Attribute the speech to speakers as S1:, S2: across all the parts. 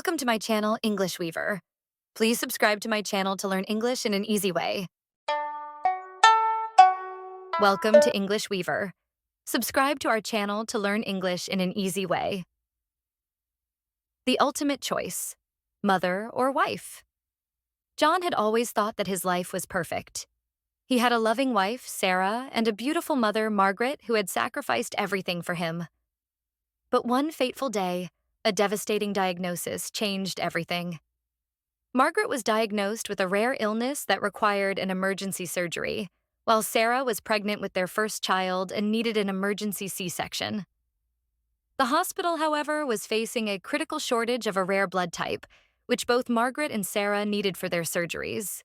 S1: Welcome to my channel, English Weaver. Please subscribe to my channel to learn English in an easy way. Welcome to English Weaver. Subscribe to our channel to learn English in an easy way. The ultimate choice: mother or wife? John had always thought that his life was perfect. He had a loving wife, Sarah, and a beautiful mother, Margaret, who had sacrificed everything for him. But one fateful day, a devastating diagnosis changed everything. Margaret was diagnosed with a rare illness that required an emergency surgery, while Sarah was pregnant with their first child and needed an emergency C-section. The hospital, however, was facing a critical shortage of a rare blood type, which both Margaret and Sarah needed for their surgeries.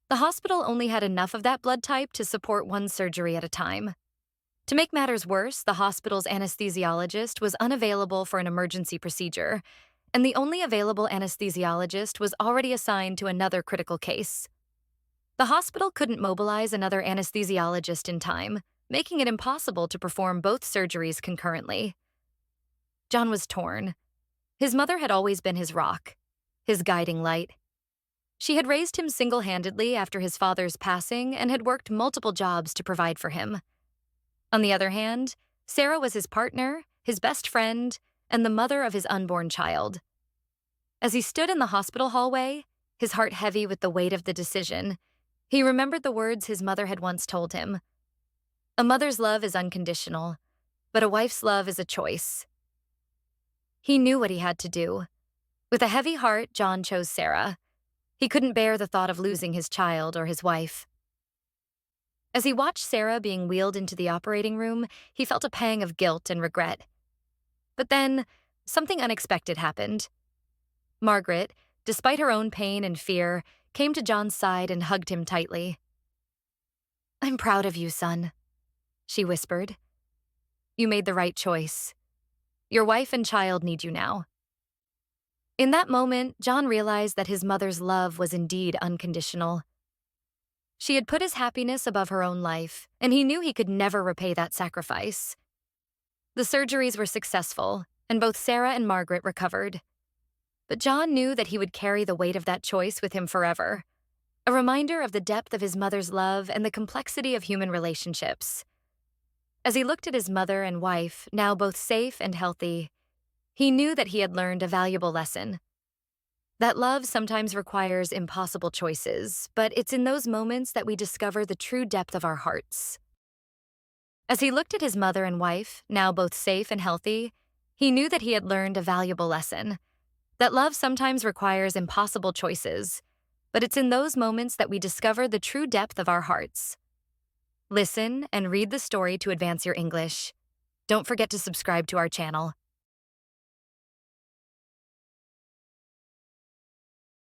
S1: The hospital only had enough of that blood type to support one surgery at a time. To make matters worse, the hospital's anesthesiologist was unavailable for an emergency procedure, and the only available anesthesiologist was already assigned to another critical case. The hospital couldn't mobilize another anesthesiologist in time, making it impossible to perform both surgeries concurrently. John was torn. His mother had always been his rock, his guiding light. She had raised him single-handedly after his father's passing and had worked multiple jobs to provide for him. On the other hand, Sarah was his partner, his best friend, and the mother of his unborn child. As he stood in the hospital hallway, his heart heavy with the weight of the decision, he remembered the words his mother had once told him. "A mother's love is unconditional, but a wife's love is a choice." He knew what he had to do. With a heavy heart, John chose Sarah. He couldn't bear the thought of losing his child or his wife. As he watched Sarah being wheeled into the operating room, he felt a pang of guilt and regret. But then, something unexpected happened. Margaret, despite her own pain and fear, came to John's side and hugged him tightly. "I'm proud of you, son," she whispered. "You made the right choice. Your wife and child need you now." In that moment, John realized that his mother's love was indeed unconditional. She had put his happiness above her own life, and he knew he could never repay that sacrifice. The surgeries were successful, and both Sarah and Margaret recovered. But John knew that he would carry the weight of that choice with him forever, a reminder of the depth of his mother's love and the complexity of human relationships. As he looked at his mother and wife, now both safe and healthy, he knew that he had learned a valuable lesson. That love sometimes requires impossible choices, but it's in those moments that we discover the true depth of our hearts. As he looked at his mother and wife, now both safe and healthy, he knew that he had learned a valuable lesson. That love sometimes requires impossible choices, but it's in those moments that we discover the true depth of our hearts. Listen and read the story to advance your English. Don't forget to subscribe to our channel.